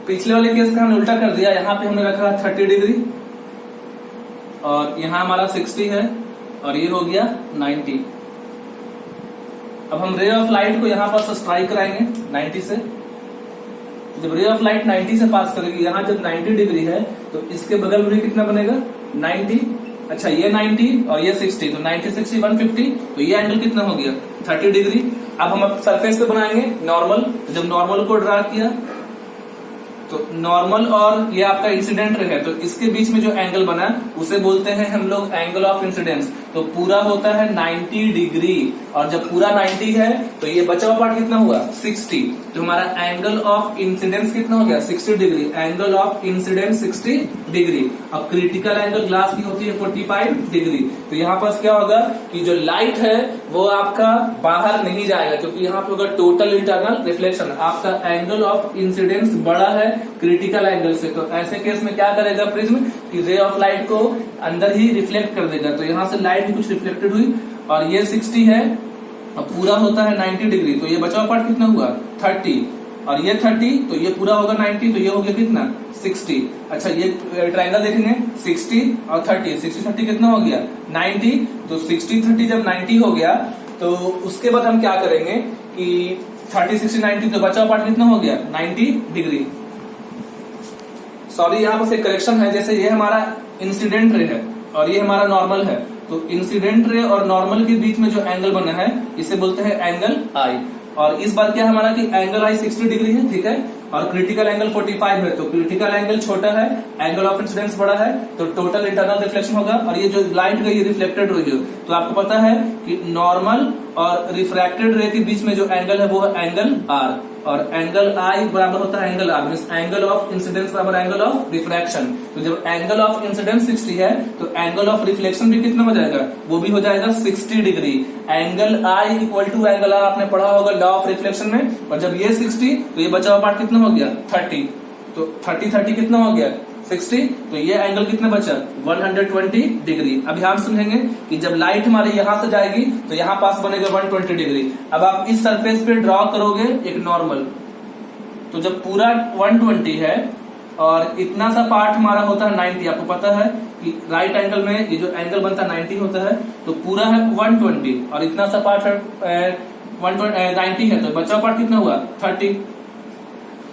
पिछले वाले केस का हमने उल्टा कर दिया, यहाँ पे हमने रखा 30 डिग्री और यहाँ हमारा 60 है और ये हो गया 90। अब हम रे ऑफ लाइट को यहाँ पर स्ट्राइक कराएंगे 90 से। जब रे ऑफ लाइट 90 से पास करेगी, यहाँ जब 90 डिग्री है तो इसके बगल में भी कितना बनेगा 90। अच्छा ये 90 और ये 60, तो 90 60 150, तो ये एंगल कितना हो गया 30 डिग्री। अब हम सरफेस पे बनाएंगे नॉर्मल। जब नॉर्मल को ड्रा किया तो नॉर्मल और ये आपका इंसिडेंट रे है, तो इसके बीच में जो एंगल बना उसे बोलते हैं हम लोग एंगल ऑफ इंसिडेंस। तो पूरा होता है 90 डिग्री और जब पूरा 90 है तो ये बचा हुआ पार्ट कितना हुआ 60, तो हमारा एंगल ऑफ इंसिडेंस कितना हो गया 60 डिग्री। Angle of incidence 60 degree. अब क्रिटिकल एंगल ग्लास की होती है 45 डिग्री। तो यहाँ पर क्या होगा कि जो लाइट है वो आपका बाहर नहीं जाएगा, क्योंकि यहाँ पे होगा टोटल इंटरनल रिफ्लेक्शन। आपका एंगल ऑफ इंसिडेंस बड़ा है क्रिटिकल एंगल से, तो ऐसे केस में क्या करेगा प्रिज्म कि रे ऑफ लाइट को अंदर ही रिफ्लेक्ट कर देगा। तो यहाँ से लाइट भी कुछ रिफ्लेक्टेड हुई और ये 60 है और पूरा होता है 90 डिग्री, तो ये बचा हुआ पार्ट कितना हुआ 30 और ये 30, तो ये पूरा होगा 90, तो ये हो गया कितना 60। अच्छा ये ट्रायंगल देखेंगे 60 और 30, 60 30 कितना हो गया 90, तो 60 30 जब 90 हो गया तो उसके बाद हम क्या करेंगे कि 30 60 90, तो बचा हुआ पार्ट कितना हो गया 90 डिग्री। सॉरी यहाँ पर एक करेक्शन है, जैसे ये हमारा इंसिडेंट रे है और ये हमारा नॉर्मल है, तो इंसिडेंट रे और नॉर्मल के बीच में जो एंगल बना है इसे बोलते हैं एंगल आई। और इस बार क्या हमारा कि एंगल आई 60 डिग्री है, ठीक है, और क्रिटिकल एंगल 45 है। तो क्रिटिकल एंगल छोटा है, एंगल ऑफ इंसिडेंस बड़ा है, तो टोटल इंटरनल रिफ्लेक्शन होगा। और ये जो लाइट गई रिफ्लेक्टेड हुई है, तो आपको पता है कि नॉर्मल और रिफ्रैक्टेड रे के बीच में जो एंगल है वो है एंगल आर, और एंगल आई बराबर होता है angle r, means angle of incidence बराबर एंगल ऑफ रिफ्रैक्शन। तो जब एंगल ऑफ इंसिडेंस 60 है तो एंगल ऑफ रिफ्लेक्शन भी कितना हो जाएगा, वो भी हो जाएगा 60 डिग्री। Angle i equal to angle r आपने पढ़ा होगा लॉ ऑफ रिफ्लेक्शन में, और जब ये 60 तो ये बचा हुआ पार्ट कितना हो गया 30, तो 30 30 कितना हो गया 60, तो ये एंगल कितना बचा 120 डिग्री। अब ध्यान सुनेंगे कि जब लाइट हमारे यहां से जाएगी तो यहां पास बनेगा 120 डिग्री। अब आप इस सरफेस पे ड्रॉ करोगे एक नॉर्मल, तो जब पूरा 120 है और इतना सा पार्ट हमारा होता है 90, आपको पता है कि राइट एंगल में ये जो एंगल बनता है 90 होता है, तो पूरा है 120 और इतना सा पार्ट है 90 है, तो बचा पार्ट कितना हुआ 30।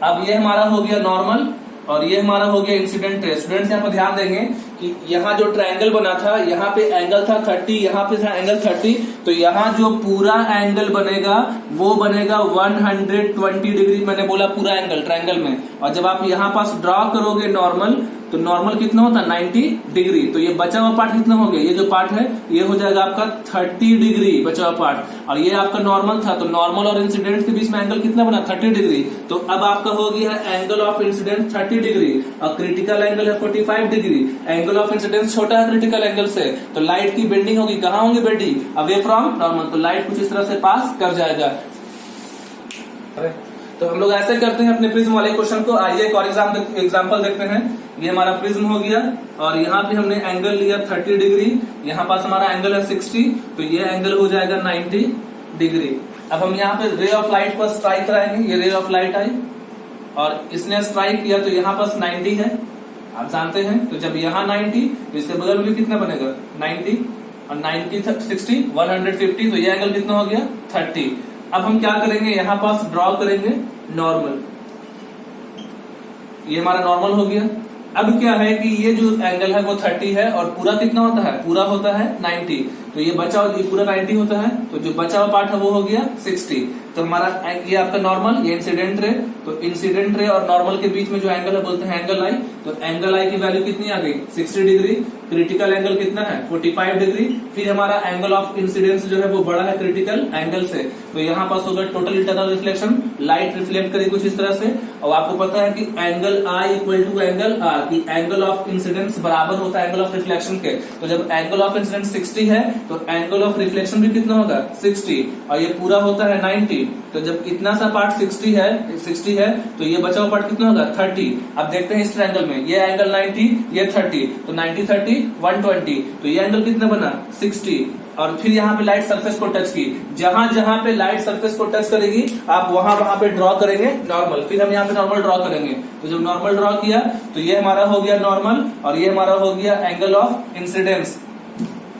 अब ये हमारा हो गया नॉर्मल और ये हमारा हो गया इंसिडेंट रे। स्टूडेंट्स यहाँ पर ध्यान देंगे कि यहाँ जो ट्रायंगल बना था यहाँ पे एंगल था 30, यहाँ पे था एंगल 30, तो यहाँ जो पूरा एंगल बनेगा वो बनेगा 120 डिग्री। मैंने बोला पूरा एंगल ट्रायंगल में। और जब आप यहाँ पास ड्रॉ करोगे नॉर्मल, तो नॉर्मल कितना होता है 90 डिग्री, तो ये बचा हुआ पार्ट कितना हो गया, ये जो पार्ट है ये हो जाएगा आपका 30 डिग्री बचा हुआ पार्ट। और ये आपका नॉर्मल था, तो नॉर्मल और इंसिडेंट के बीच में एंगल कितना बना 30 डिग्री। तो अब आपका हो गया एंगल ऑफ इंसिडेंट 30 डिग्री और क्रिटिकल एंगल है 45 डिग्री। एंगल ऑफ इंसिडेंस छोटा है क्रिटिकल एंगल से, तो लाइट की बेंडिंग होगी कहाँ होगी बेंडिंग अवे फ्रॉम नॉर्मल, तो लाइट कुछ इस तरह से पास कर जाएगा। तो हम लोग ऐसे करते हैं अपने प्रिज्म वाले क्वेश्चन को। आइए एक और एग्जाम्पल देखते हैं। ये हमारा प्रिज्म हो गया और यहाँ पे हमने एंगल लिया 30 डिग्री, यहाँ पास हमारा एंगल है 60, तो ये एंगल हो जाएगा 90 डिग्री। अब हम यहाँ पे रे ऑफ लाइट पर स्ट्राइक कराएंगे। ये रे ऑफ लाइट आई और इसने स्ट्राइक किया तो यहाँ पास 90 है, आप जानते हैं। तो जब यहाँ 90 तो इसके बगल में कितना बनेगा 90 और 90 60 150, तो ये एंगल कितना हो गया 30। अब हम क्या करेंगे, यहाँ पास ड्रॉ करेंगे नॉर्मल, ये हमारा नॉर्मल हो गया। अब क्या है कि ये जो एंगल है वो 30 है और पूरा कितना होता है, पूरा होता है 90, तो ये बचा ये पूरा 90 होता है, तो जो बचा हुआ पार्ट है वो हो गया 60। तो हमारा ये आपका नॉर्मल, ये इंसिडेंट रे, तो इंसिडेंट रे और नॉर्मल के बीच में जो एंगल है बोलते हैं एंगल आई। तो एंगल आई की वैल्यू कितनी आ गई 60 डिग्री। क्रिटिकल एंगल कितना है 45 डिग्री। फिर हमारा एंगल ऑफ इंसिडेंस जो है वो बड़ा है क्रिटिकल एंगल से, तो यहाँ पास होगा total internal reflection, light reflect करेगी कुछ इस तरह से। और आपको पता है कि angle i equal to angle r, की एंगल ऑफ इंसिडेंस बराबर होता है एंगल ऑफ रिफ्लेक्शन के। तो जब एंगल ऑफ इंसिडेंस 60 है तो एंगल ऑफ रिफ्लेक्शन भी कितना होगा 60, और ये पूरा होता है 90। तो जब इतना सा पार्ट 60 है तो ये बचा हुआ पार्ट कितना होगा 30। अब देखते हैं इस ट्रायंगल में, ये एंगल 90, ये 30, तो 90 30 120, तो ये एंगल कितना बना 60। और फिर यहाँ पे लाइट सरफेस को टच की, जहां जहां पे लाइट सरफेस को टच करेगी आप वहां वहां पे ड्रॉ करेंगे नॉर्मल। फिर हम यहाँ पे नॉर्मल ड्रॉ करेंगे, तो जब नॉर्मल ड्रॉ किया तो ये हमारा हो गया नॉर्मल और ये हमारा हो गया एंगल ऑफ इंसिडेंस।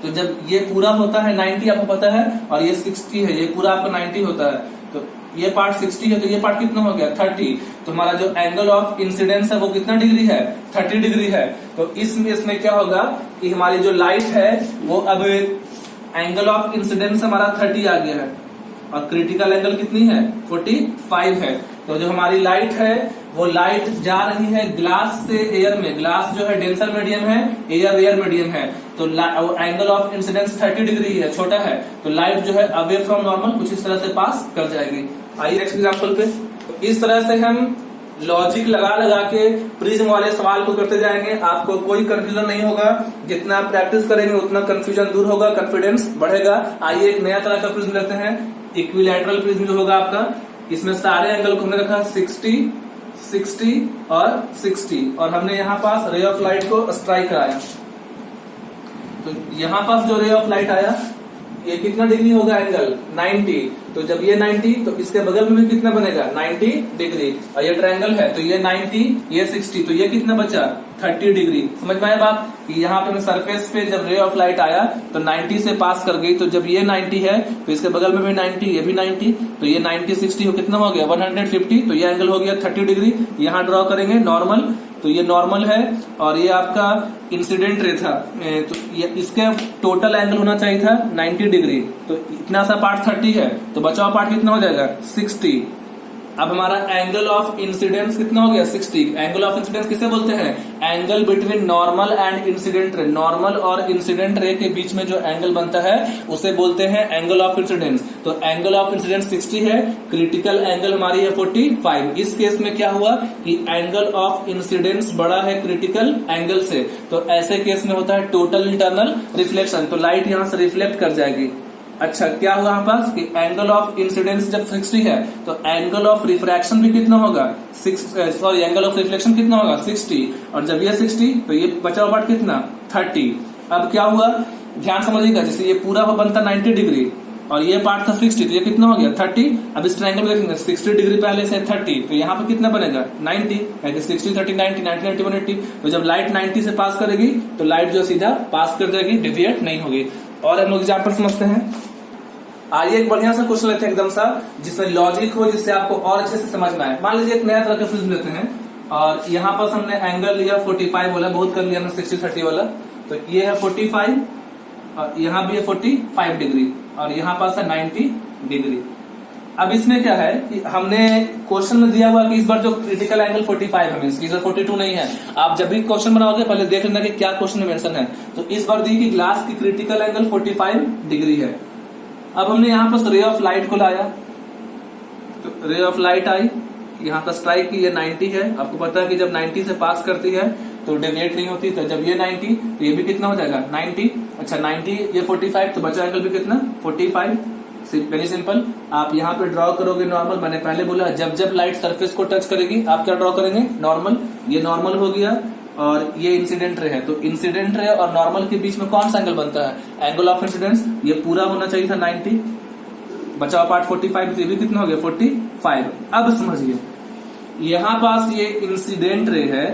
तो जब ये पूरा होता है 90 आपको पता है और ये 60 है, ये पूरा आपका 90 होता है, तो ये पार्ट 60 है तो ये पार्ट कितना हो गया 30। तो हमारा जो एंगल ऑफ इंसिडेंस है वो कितना डिग्री है 30 डिग्री है। तो इसमें क्या होगा कि हमारी जो लाइट है वो अब एंगल ऑफ इंसिडेंस हमारा 30 आ गया है और क्रिटिकल एंगल कितनी है 45 है। तो जो हमारी लाइट है वो लाइट जा रही है ग्लास से एयर में, ग्लास जो है डेंसर मीडियम है, एयर मीडियम है, तो एंगल ऑफ इंसिडेंस 30 डिग्री है, छोटा है, तो लाइट जो है अवे फ्रॉम नॉर्मल कुछ इस तरह से पास कर जाएगी। आइए नेक्स्ट एग्जांपल पे। तो इस तरह से हम लॉजिक लगा लगा के प्रिज्म वाले सवाल को करते जाएंगे, आपको कोई कंफ्यूजन नहीं होगा। जितना आप प्रैक्टिस करेंगे उतना कंफ्यूजन दूर होगा, कॉन्फिडेंस बढ़ेगा। आइए एक नया तरह का प्रिज्म लेते हैं, इक्विलैटरल प्रिज्म जो होगा आपका, इसमें सारे एंगल को हमने रखा 60, 60 और 60 और हमने यहाँ पास रे ऑफ लाइट को स्ट्राइक कराया। तो यहाँ पास जो रे ऑफ लाइट आया ये कितना डिग्री होगा एंगल 90। तो जब ये 90 तो इसके बगल में कितना बनेगा 90 डिग्री और ये ट्रायंगल है तो ये 90 ये 60 तो ये कितना बचा 30 डिग्री। समझ में आया बात कि यहाँ पे सरफेस पे जब रे ऑफ लाइट आया तो 90 से पास कर गई, तो जब ये 90 है तो इसके बगल में भी 90 ये भी 90 तो ये 90 60 हो कितना हो गया 150। तो ये एंगल हो गया 30 डिग्री। यहाँ ड्रॉ करेंगे नॉर्मल, तो ये नॉर्मल है और ये आपका इंसिडेंट रे था, तो ये इसके टोटल एंगल होना चाहिए था 90 डिग्री। तो इतना सा पार्ट 30 है तो बचा हुआ पार्ट कितना हो जाएगा 60। अब हमारा एंगल ऑफ इंसिडेंस कितना हो गया 60। एंगल ऑफ इंसिडेंस किसे बोलते हैं angle between normal and incident ray. Normal और इंसिडेंट रे के बीच में जो एंगल बनता है उसे बोलते हैं एंगल ऑफ इंसिडेंस। तो एंगल ऑफ इंसिडेंस 60 है, क्रिटिकल एंगल हमारी है 45। इस केस में क्या हुआ कि एंगल ऑफ इंसिडेंस बड़ा है क्रिटिकल एंगल से, तो ऐसे केस में होता है टोटल इंटरनल रिफ्लेक्शन, तो लाइट यहां से रिफ्लेक्ट कर जाएगी। अच्छा क्या हुआ हमारे पास कि एंगल ऑफ इंसिडेंस जब 60 है तो एंगल ऑफ रिफ्रैक्शन भी कितना होगा एंगल ऑफ रिफ्लेक्शन कितना होगा 60 और जब ये 60 तो ये बचा हुआ पार्ट कितना 30। अब क्या हुआ ध्यान समझिएगा, जैसे ये पूरा बनता 90 डिग्री और ये पार्ट था 60 तो ये कितना हो गया 30। अब इस ट्रायंगल में देखेंगे 60 डिग्री पहले से 30 तो यहाँ पे कितना बनेगा 90, 60 30 90 90 90 180। तो जब लाइट 90 से पास करेगी तो लाइट जो सीधा पास कर जाएगी, डिविएट नहीं होगी। और हम लोग एग्जाम्पल समझते हैं। आइए एक बढ़िया सा क्वेश्चन लेते हैं एकदम सा जिसमें लॉजिक हो, जिससे आपको और अच्छे से समझ में आए। मान लीजिए एक नया तरह का प्रिज्म लेते हैं और यहाँ पर हमने एंगल लिया 45 वाला, बहुत कर लिया हमने 60 30 वाला, तो ये है 45 और यहाँ भी है 45 डिग्री और यहाँ पास है 90 डिग्री। अब इसमें क्या है कि हमने क्वेश्चन में दिया हुआ कि इस बार जो क्रिटिकल एंगल 45 है, मींस इधर 42 नहीं है। आप जब भी क्वेश्चन बनाओगे पहले देख लेना कि क्या क्वेश्चन में मेंशन है। तो इस बार दी कि ग्लास की क्रिटिकल एंगल 45 डिग्री है। अब हमने यहाँ पर रे ऑफ लाइट को लाया, तो रे ऑफ लाइट आई यहाँ पर स्ट्राइक की, ये 90 है। आपको पता है कि जब 90 से पास करती है तो डेविएट नहीं होती, तो जब ये 90 तो ये भी कितना हो जाएगा 90। अच्छा 90 ये 45 तो बचा एंगल भी कितना 45। Very simple. आप यहाँ पे ड्रॉ करोगे नॉर्मल, मैंने पहले बोला जब जब लाइट सरफेस को टच करेगी आप क्या ड्रॉ करेंगे नॉर्मल। ये नॉर्मल हो गया और ये इंसिडेंट रे है, तो इंसिडेंट रे और नॉर्मल के बीच में कौन सा एंगल बनता है एंगल ऑफ इंसिडेंस। ये पूरा होना चाहिए था 90, बचा हुआ पार्ट 45 तो ये भी कितना हो गया 45। अब समझिए यहाँ पास ये इंसिडेंट रे है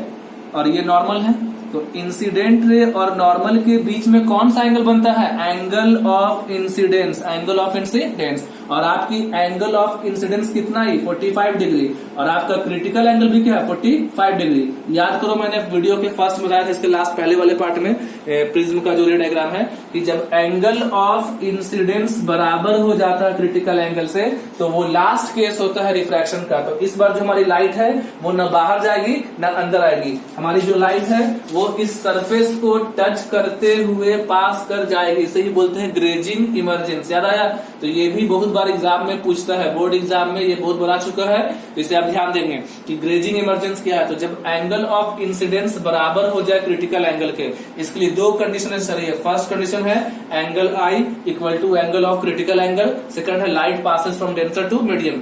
और ये नॉर्मल है, तो इंसिडेंट रे और नॉर्मल के बीच में कौन सा एंगल बनता है angle of incidence. Angle of incidence और आपकी एंगल ऑफ इंसिडेंस कितना है 45 डिग्री और आपका क्रिटिकल एंगल भी क्या है 45 डिग्री। याद करो मैंने वीडियो के फर्स्ट में बताया था, इसके लास्ट पहले वाले पार्ट में प्रिज्म का जो रे डायग्राम है कि जब एंगल ऑफ इंसिडेंस बराबर हो जाता है क्रिटिकल एंगल से तो वो लास्ट केस होता है रिफ्रैक्शन का। तो इस बार जो हमारी लाइट है वो न बाहर जाएगी न अंदर आएगी, हमारी जो लाइट है वो इस सरफेस को टच करते हुए पास कर जाएगी, इसे ही बोलते हैं ग्रेजिंग इमर्जेंस। याद आया। तो ये भी बहुत बार एग्जाम में पूछता है, बोर्ड एग्जाम में ये बहुत बड़ा चुका है, तो इसे आप ध्यान देंगे कि ग्रेजिंग इमर्जेंस क्या है। तो जब एंगल ऑफ इंसिडेंस बराबर हो जाए क्रिटिकल एंगल के, इसके लिए दो कंडीशन है। फर्स्ट कंडीशन है angle i equal to angle of critical angle, second है light passes from denser to medium.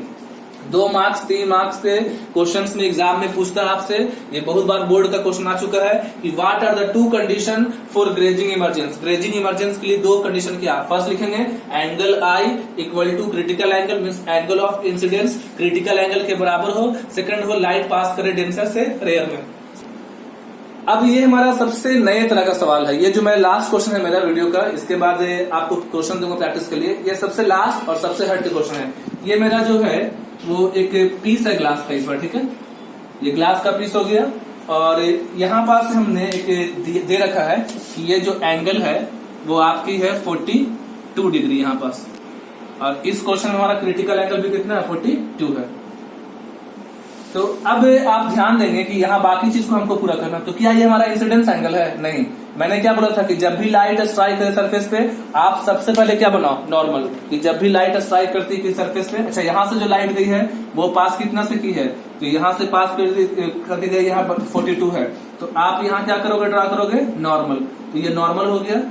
2 marks 3 marks के क्वेश्चंस में एग्जाम में पूछता है आपसे, ये बहुत बार बोर्ड का क्वेश्चन आ चुका है कि what are the 2 condition for grazing emergence. Grazing emergence के लिए 2 कंडीशन क्या, फर्स्ट लिखेंगे angle i equal to critical angle, means angle of incidence critical angle के बराबर हो, सेकंड हो लाइट पास करे डेंसर से रेयर में। अब ये हमारा सबसे नए तरह का सवाल है, ये जो मेरा लास्ट क्वेश्चन है मेरा वीडियो का, इसके बाद आपको क्वेश्चन दूंगा प्रैक्टिस के लिए। ये सबसे लास्ट और सबसे हट के क्वेश्चन है। ये मेरा जो है वो एक पीस है ग्लास का, इस बार ठीक है, ये ग्लास का पीस हो गया और यहाँ पास हमने एक दे रखा है कि ये जो एंगल है वो आपकी है 42 डिग्री यहाँ पास, और इस क्वेश्चन में हमारा क्रिटिकल एंगल भी कितना है 42 है। तो अब आप ध्यान देंगे कि यहाँ बाकी चीज को हमको पूरा करना, तो क्या ये हमारा इंसिडेंस एंगल है? नहीं। मैंने क्या बोला था कि जब भी लाइट स्ट्राइक करे सरफेस पे आप सबसे पहले क्या बनाओ, नॉर्मल, कि जब भी लाइट स्ट्राइक करती है सरफेस पे, अच्छा यहाँ से जो लाइट गई है वो पास कितना से की है, तो यहाँ से पास करके गई, यहाँ 42 है, तो आप यहाँ क्या करोगे, ड्रा करोगे नॉर्मल, तो ये नॉर्मल हो गया।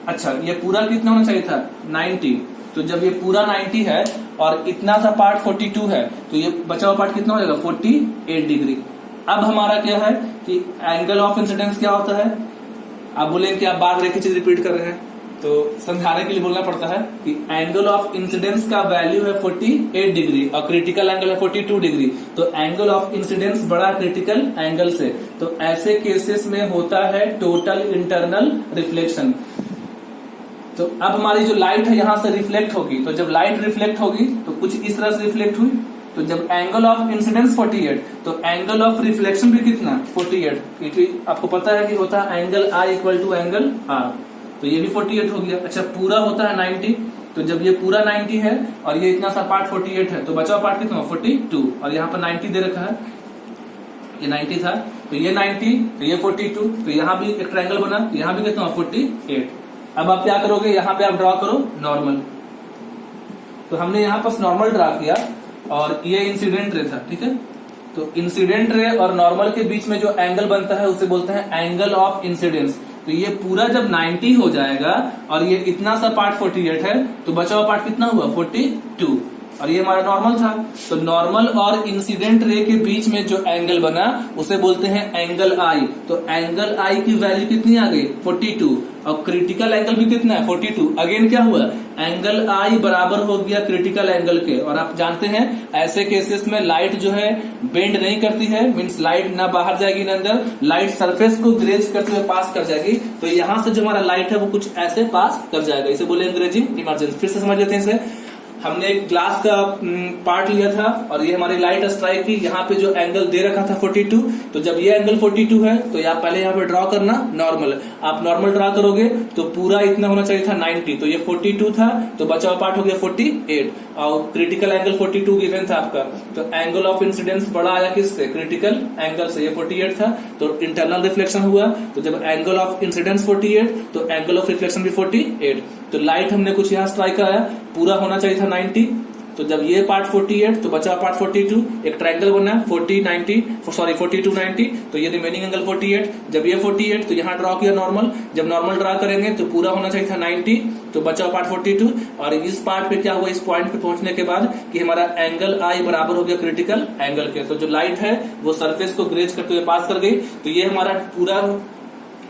अच्छा ये पूरा कितना होना चाहिए था 90, तो जब ये पूरा 90 है और इतना सा पार्ट 42 है, तो ये बचा हुआ पार्ट कितना हो जाएगा 48 डिग्री। अब हमारा क्या है कि एंगल ऑफ इंसिडेंस क्या होता है, आप बोलेंगे कि आप बार एक ही चीज रिपीट कर रहे हैं, तो समझाने के लिए बोलना पड़ता है कि एंगल ऑफ इंसिडेंस का वैल्यू है 48 डिग्री और क्रिटिकल एंगल है 42 डिग्री, तो एंगल ऑफ इंसिडेंस बड़ा क्रिटिकल एंगल से, तो ऐसे केसेस में होता है टोटल इंटरनल रिफ्लेक्शन। तो अब हमारी जो लाइट है यहां से रिफ्लेक्ट होगी, तो जब लाइट रिफ्लेक्ट होगी तो कुछ इस तरह से रिफ्लेक्ट हुई, तो जब एंगल ऑफ इंसिडेंस 48 तो एंगल ऑफ रिफ्लेक्शन भी कितना 48, क्योंकि आपको पता है कि होता है angle i equal to angle r, तो ये भी 48 हो गया। अच्छा पूरा होता है 90, तो जब ये पूरा 90 है और ये इतना सा पार्ट 48 है, तो बचा पार्ट कितना 42, और यहाँ पर 90 दे रखा है, ये 90 था, तो ये 90, तो ये 42, तो यहाँ भी एक ट्रायंगल बना, यहाँ भी कितना 48। अब आप क्या करोगे, यहाँ पे आप ड्रॉ करो नॉर्मल, तो हमने यहाँ पर नॉर्मल ड्रा किया और ये इंसिडेंट रे था, ठीक है, तो इंसिडेंट रे और नॉर्मल के बीच में जो एंगल बनता है उसे बोलते हैं एंगल ऑफ इंसिडेंस। तो ये पूरा जब 90 हो जाएगा और ये इतना सा पार्ट 48 है, तो बचा हुआ पार्ट कितना हुआ 42, और ये हमारा नॉर्मल था, तो नॉर्मल और इंसिडेंट रे के बीच में जो एंगल बना उसे बोलते हैं एंगल आई। तो एंगल आई की वैल्यू कितनी आ गई 42, और क्रिटिकल एंगल भी कितना है 42। अगेन क्या हुआ, एंगल आई बराबर हो गया क्रिटिकल एंगल के, और आप जानते हैं ऐसे केसेस में लाइट जो है बेंड नहीं करती है, मींस लाइट ना बाहर जाएगी ना अंदर, लाइट सरफेस को ग्रेज करते हुए पास कर जाएगी, तो यहां से जो हमारा लाइट है वो कुछ ऐसे पास कर जाएगा, इसे बोले ग्रेजिंग इमरजेंस। फिर से समझ लेते हैं इसे, हमने एक ग्लास का पार्ट लिया था और ये हमारी लाइट स्ट्राइक की, यहाँ पे जो एंगल दे रखा था 42, तो जब ये एंगल 42 है तो आप पहले यहाँ पे ड्रॉ करना नॉर्मल, आप नॉर्मल ड्रॉ करोगे तो पूरा इतना होना चाहिए था 90, तो ये 42 था, तो बचा हुआ पार्ट हो गया 48, और क्रिटिकल एंगल 42 गिवन था आपका, तो एंगल ऑफ इंसिडेंस बड़ा आया किससे, क्रिटिकल एंगल से, ये 48 था, तो इंटरनल रिफ्लेक्शन हुआ, तो जब एंगल ऑफ इंसिडेंस 48 तो एंगल ऑफ रिफ्लेक्शन भी 48, तो लाइट हमने कुछ यहाँ स्ट्राइक कराया, पूरा होना चाहिए था 90, तो जब ये पार्ट 48 तो बचा पार्ट 42, एक ट्रायंगल बना 42 90, तो ये रिमेनिंग एंगल 48, जब ये 48 तो यहाँ ड्रॉ किया नॉर्मल, जब नॉर्मल ड्रॉ करेंगे तो पूरा होना चाहिए था 90, तो बचा पार्ट 42, और इस पार्ट पे क्या हुआ, इस पॉइंट पे पहुंचने के बाद कि हमारा एंगल आई बराबर हो गया क्रिटिकल एंगल के, तो जो लाइट है वो सरफेस को ग्रेज करते हुए पास कर गई। तो ये हमारा पूरा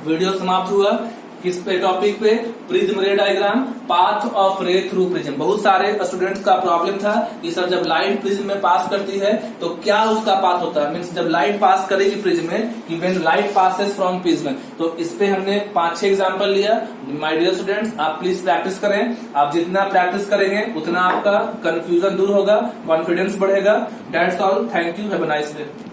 वीडियो समाप्त हुआ किस पे टॉपिक पे, प्रिज्म रे डायग्राम, पाथ ऑफ रे थ्रू प्रिज्म। बहुत सारे स्टूडेंट्स का प्रॉब्लम था कि सर जब लाइट प्रिज्म में पास करती है तो क्या उसका पाथ होता है, मींस जब लाइट पास करेगी प्रिज्म में, कि when light passes from prism, तो इस पे हमने 5-6 एग्जांपल लिया। माय डियर स्टूडेंट्स, आप प्लीज प्रैक्टिस करें, आप जितना प्रैक्टिस करेंगे उतना आपका कंफ्यूजन दूर होगा, कॉन्फिडेंस बढ़ेगा। That's all, thank you, have a nice day.